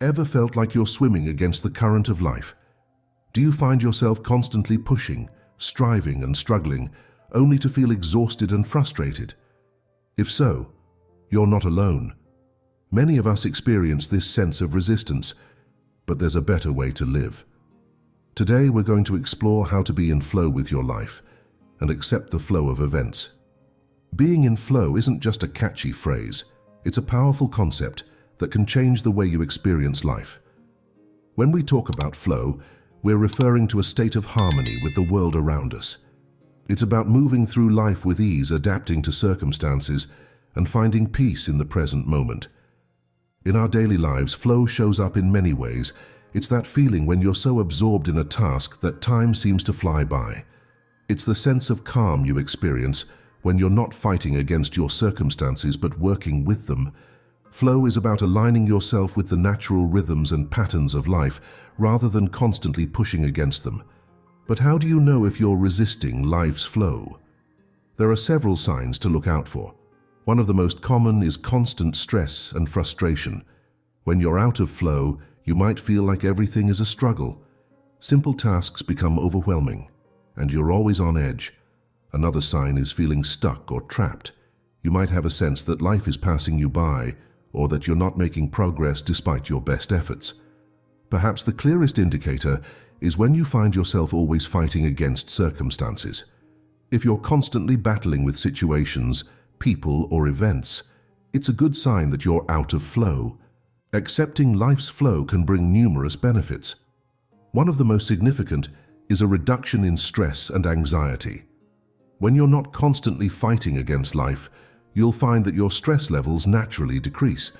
Ever felt like you're swimming against the current of life? Do you find yourself constantly pushing, striving and struggling, only to feel exhausted and frustrated? If so, you're not alone. Many of us experience this sense of resistance, but there's a better way to live. Today we're going to explore how to be in flow with your life and accept the flow of events. Being in flow isn't just a catchy phrase, it's a powerful concept that can change the way you experience life. When we talk about flow, we're referring to a state of harmony with the world around us. It's about moving through life with ease, adapting to circumstances, and finding peace in the present moment. In our daily lives, flow shows up in many ways. It's that feeling when you're so absorbed in a task that time seems to fly by. It's the sense of calm you experience when you're not fighting against your circumstances but working with them. Flow is about aligning yourself with the natural rhythms and patterns of life rather than constantly pushing against them. But how do you know if you're resisting life's flow? There are several signs to look out for. One of the most common is constant stress and frustration. When you're out of flow, you might feel like everything is a struggle. Simple tasks become overwhelming, and you're always on edge. Another sign is feeling stuck or trapped. You might have a sense that life is passing you by, or that you're not making progress despite your best efforts. Perhaps the clearest indicator is when you find yourself always fighting against circumstances. If you're constantly battling with situations, people, or events, it's a good sign that you're out of flow. Accepting life's flow can bring numerous benefits. One of the most significant is a reduction in stress and anxiety. When you're not constantly fighting against life, you'll find that your stress levels naturally decrease.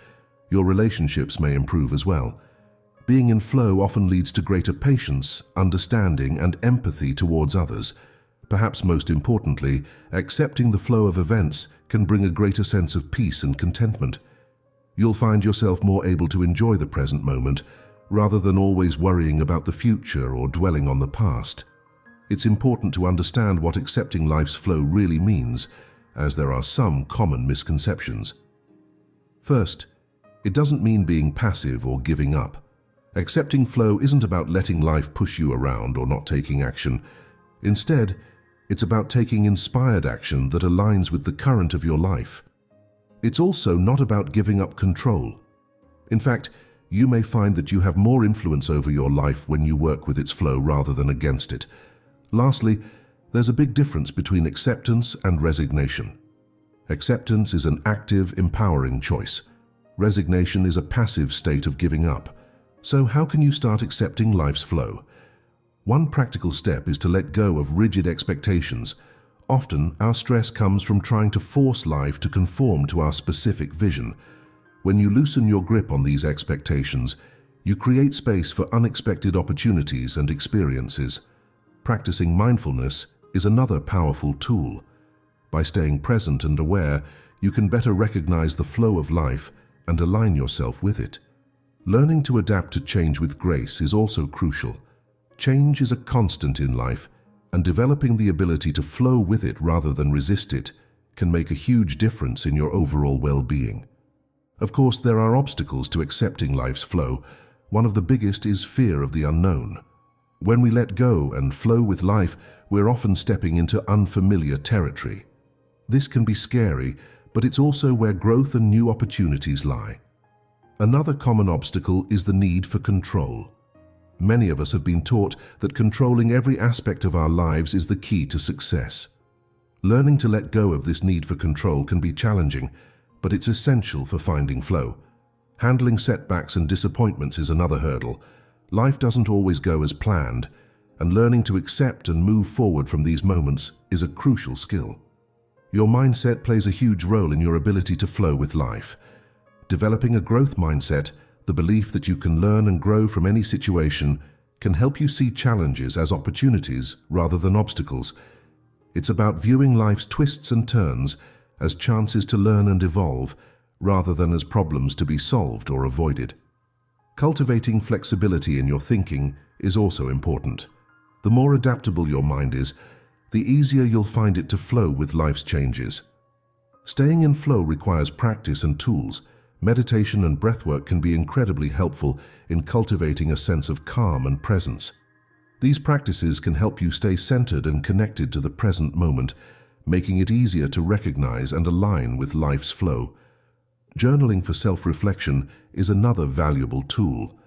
Your relationships may improve as well. Being in flow often leads to greater patience, understanding, and empathy towards others. Perhaps most importantly, accepting the flow of events can bring a greater sense of peace and contentment. You'll find yourself more able to enjoy the present moment, rather than always worrying about the future or dwelling on the past. It's important to understand what accepting life's flow really means, as there are some common misconceptions. First, it doesn't mean being passive or giving up. Accepting flow isn't about letting life push you around or not taking action. Instead, it's about taking inspired action that aligns with the current of your life. It's also not about giving up control. In fact, you may find that you have more influence over your life when you work with its flow rather than against it. Lastly, there's a big difference between acceptance and resignation. Acceptance is an active, empowering choice. Resignation is a passive state of giving up. So how can you start accepting life's flow? One practical step is to let go of rigid expectations. Often, our stress comes from trying to force life to conform to our specific vision. When you loosen your grip on these expectations, you create space for unexpected opportunities and experiences. Practicing mindfulness is another powerful tool. By staying present and aware, you can better recognize the flow of life and align yourself with it. Learning to adapt to change with grace is also crucial. Change is a constant in life, and developing the ability to flow with it rather than resist it can make a huge difference in your overall well-being. Of course, there are obstacles to accepting life's flow. One of the biggest is fear of the unknown. When we let go and flow with life, we're often stepping into unfamiliar territory. This can be scary, but it's also where growth and new opportunities lie. Another common obstacle is the need for control. Many of us have been taught that controlling every aspect of our lives is the key to success. Learning to let go of this need for control can be challenging, but it's essential for finding flow. Handling setbacks and disappointments is another hurdle. Life doesn't always go as planned, and learning to accept and move forward from these moments is a crucial skill. Your mindset plays a huge role in your ability to flow with life. Developing a growth mindset, the belief that you can learn and grow from any situation, can help you see challenges as opportunities rather than obstacles. It's about viewing life's twists and turns as chances to learn and evolve, rather than as problems to be solved or avoided. Cultivating flexibility in your thinking is also important. The more adaptable your mind is, the easier you'll find it to flow with life's changes. Staying in flow requires practice and tools, Meditation and breathwork can be incredibly helpful in cultivating a sense of calm and presence. These practices can help you stay centered and connected to the present moment, making it easier to recognize and align with life's flow. Journaling for self-reflection is another valuable tool.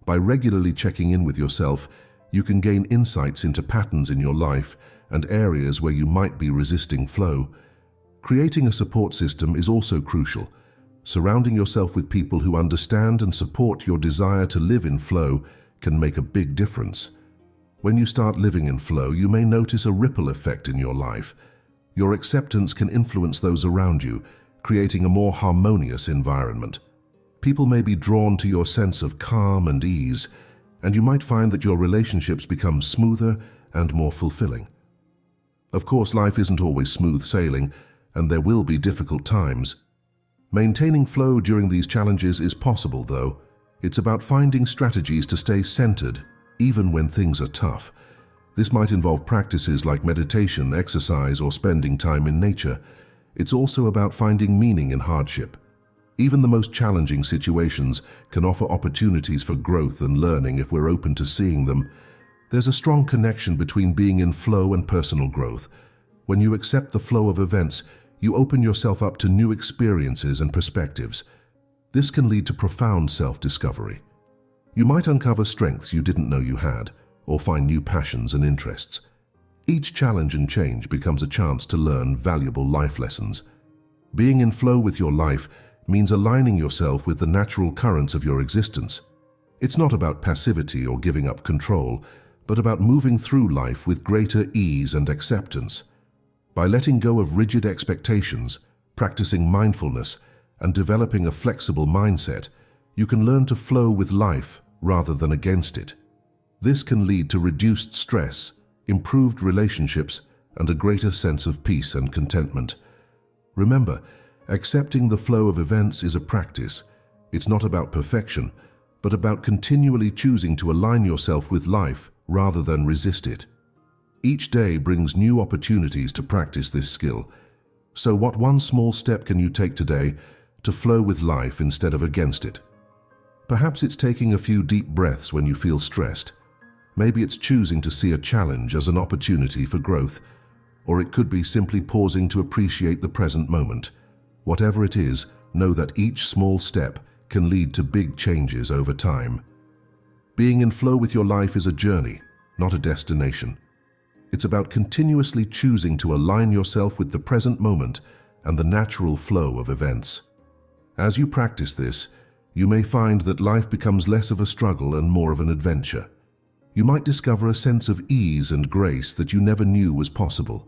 By regularly checking in with yourself, you can gain insights into patterns in your life and areas where you might be resisting flow. Creating a support system is also crucial. Surrounding yourself with people who understand and support your desire to live in flow can make a big difference. When you start living in flow, you may notice a ripple effect in your life. Your acceptance can influence those around you, creating a more harmonious environment. People may be drawn to your sense of calm and ease, and you might find that your relationships become smoother and more fulfilling. Of course, life isn't always smooth sailing, and there will be difficult times. Maintaining flow during these challenges is possible, though. It's about finding strategies to stay centered, even when things are tough. This might involve practices like meditation, exercise, or spending time in nature. It's also about finding meaning in hardship. Even the most challenging situations can offer opportunities for growth and learning if we're open to seeing them. There's a strong connection between being in flow and personal growth. When you accept the flow of events, you open yourself up to new experiences and perspectives. This can lead to profound self-discovery. You might uncover strengths you didn't know you had, or find new passions and interests. Each challenge and change becomes a chance to learn valuable life lessons. Being in flow with your life means aligning yourself with the natural currents of your existence. It's not about passivity or giving up control, but about moving through life with greater ease and acceptance. By letting go of rigid expectations, practicing mindfulness, and developing a flexible mindset, you can learn to flow with life rather than against it. This can lead to reduced stress, improved relationships, and a greater sense of peace and contentment. Remember, accepting the flow of events is a practice. It's not about perfection, but about continually choosing to align yourself with life rather than resist it. Each day brings new opportunities to practice this skill. So what one small step can you take today to flow with life instead of against it? Perhaps it's taking a few deep breaths when you feel stressed. Maybe it's choosing to see a challenge as an opportunity for growth, or it could be simply pausing to appreciate the present moment. Whatever it is, know that each small step can lead to big changes over time. Being in flow with your life is a journey, not a destination. It's about continuously choosing to align yourself with the present moment and the natural flow of events. As you practice this, you may find that life becomes less of a struggle and more of an adventure. You might discover a sense of ease and grace that you never knew was possible.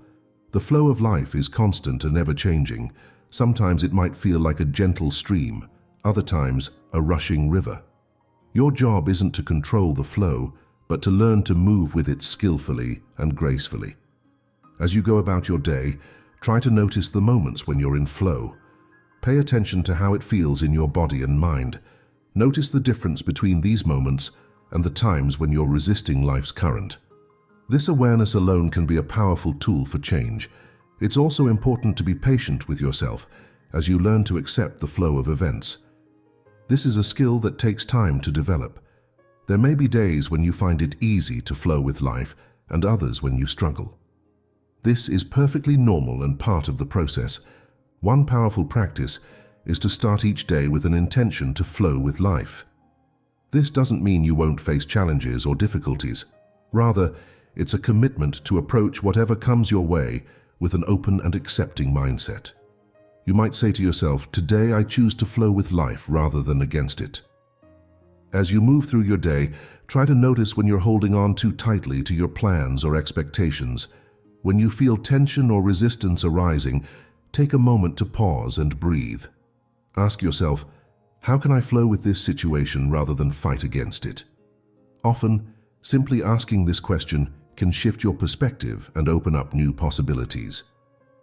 The flow of life is constant and ever-changing. Sometimes it might feel like a gentle stream, other times a rushing river. Your job isn't to control the flow, but to learn to move with it skillfully and gracefully. As you go about your day, try to notice the moments when you're in flow. Pay attention to how it feels in your body and mind. Notice the difference between these moments and the times when you're resisting life's current. This awareness alone can be a powerful tool for change. It's also important to be patient with yourself as you learn to accept the flow of events. This is a skill that takes time to develop. There may be days when you find it easy to flow with life and others when you struggle. This is perfectly normal and part of the process. One powerful practice is to start each day with an intention to flow with life. This doesn't mean you won't face challenges or difficulties. Rather, it's a commitment to approach whatever comes your way with an open and accepting mindset. You might say to yourself, "Today I choose to flow with life rather than against it." As you move through your day, try to notice when you're holding on too tightly to your plans or expectations. When you feel tension or resistance arising, take a moment to pause and breathe. Ask yourself, how can I flow with this situation rather than fight against it? Often, simply asking this question can shift your perspective and open up new possibilities.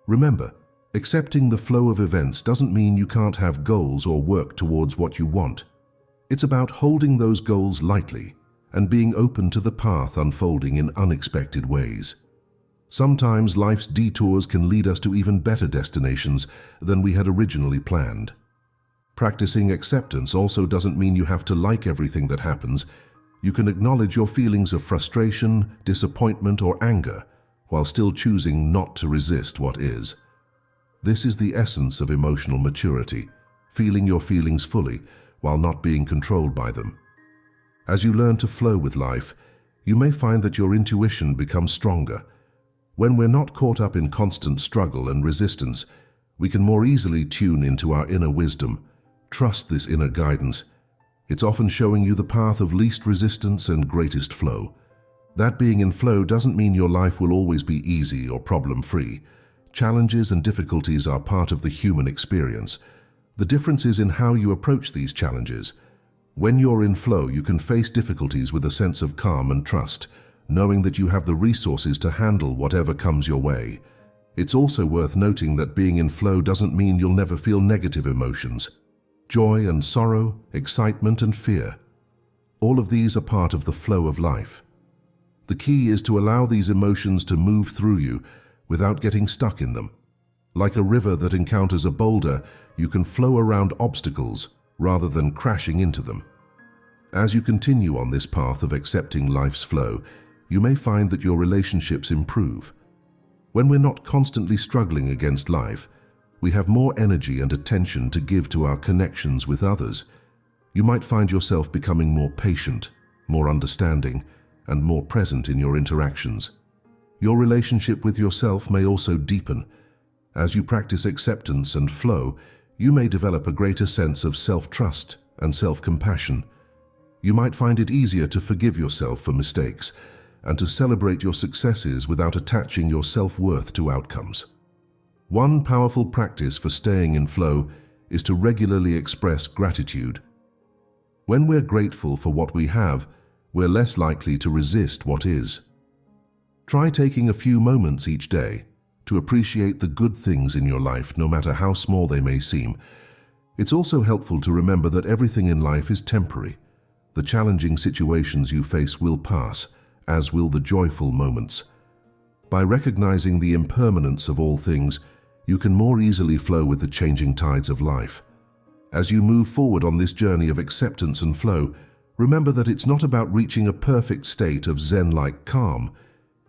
Remember, accepting the flow of events doesn't mean you can't have goals or work towards what you want. It's about holding those goals lightly and being open to the path unfolding in unexpected ways. Sometimes life's detours can lead us to even better destinations than we had originally planned. Practicing acceptance also doesn't mean you have to like everything that happens. You can acknowledge your feelings of frustration, disappointment, or anger, while still choosing not to resist what is. This is the essence of emotional maturity, feeling your feelings fully while not being controlled by them. As you learn to flow with life, you may find that your intuition becomes stronger. When we're not caught up in constant struggle and resistance, we can more easily tune into our inner wisdom. Trust this inner guidance. It's often showing you the path of least resistance and greatest flow. That being in flow doesn't mean your life will always be easy or problem-free. Challenges and difficulties are part of the human experience. The difference is in how you approach these challenges. When you're in flow, you can face difficulties with a sense of calm and trust, knowing that you have the resources to handle whatever comes your way. It's also worth noting that being in flow doesn't mean you'll never feel negative emotions. Joy and sorrow, excitement and fear. All of these are part of the flow of life. The key is to allow these emotions to move through you without getting stuck in them. Like a river that encounters a boulder, you can flow around obstacles rather than crashing into them. As you continue on this path of accepting life's flow, you may find that your relationships improve. When we're not constantly struggling against life, we have more energy and attention to give to our connections with others. You might find yourself becoming more patient, more understanding, and more present in your interactions. Your relationship with yourself may also deepen. As you practice acceptance and flow, you may develop a greater sense of self-trust and self-compassion. You might find it easier to forgive yourself for mistakes and to celebrate your successes without attaching your self-worth to outcomes. One powerful practice for staying in flow is to regularly express gratitude. When we're grateful for what we have, we're less likely to resist what is. Try taking a few moments each day to appreciate the good things in your life, no matter how small they may seem. It's also helpful to remember that everything in life is temporary. The challenging situations you face will pass, as will the joyful moments. By recognizing the impermanence of all things, you can more easily flow with the changing tides of life. As you move forward on this journey of acceptance and flow, remember that it's not about reaching a perfect state of Zen-like calm.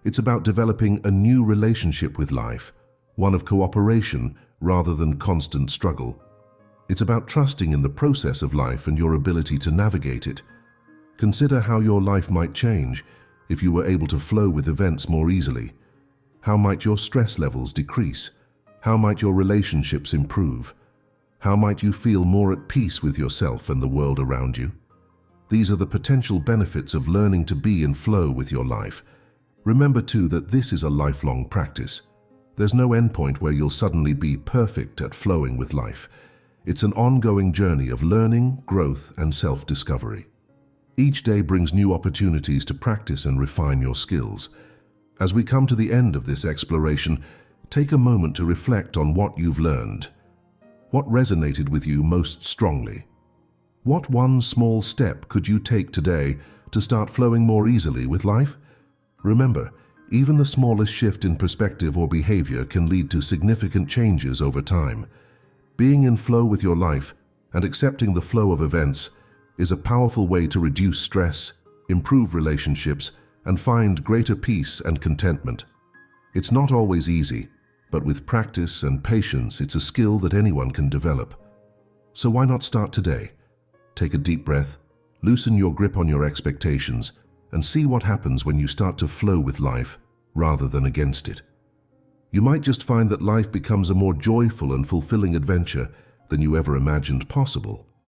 It's about developing a new relationship with life, one of cooperation rather than constant struggle. It's about trusting in the process of life and your ability to navigate it. Consider how your life might change if you were able to flow with events more easily. How might your stress levels decrease? How might your relationships improve? How might you feel more at peace with yourself and the world around you? These are the potential benefits of learning to be in flow with your life. Remember too that this is a lifelong practice. There's no endpoint where you'll suddenly be perfect at flowing with life. It's an ongoing journey of learning, growth, and self-discovery. Each day brings new opportunities to practice and refine your skills. As we come to the end of this exploration, take a moment to reflect on what you've learned. What resonated with you most strongly? What one small step could you take today to start flowing more easily with life? Remember, even the smallest shift in perspective or behavior can lead to significant changes over time. Being in flow with your life and accepting the flow of events is a powerful way to reduce stress, improve relationships, and find greater peace and contentment. It's not always easy, but with practice and patience, it's a skill that anyone can develop. So why not start today? Take a deep breath, loosen your grip on your expectations, and see what happens when you start to flow with life rather than against it. You might just find that life becomes a more joyful and fulfilling adventure than you ever imagined possible.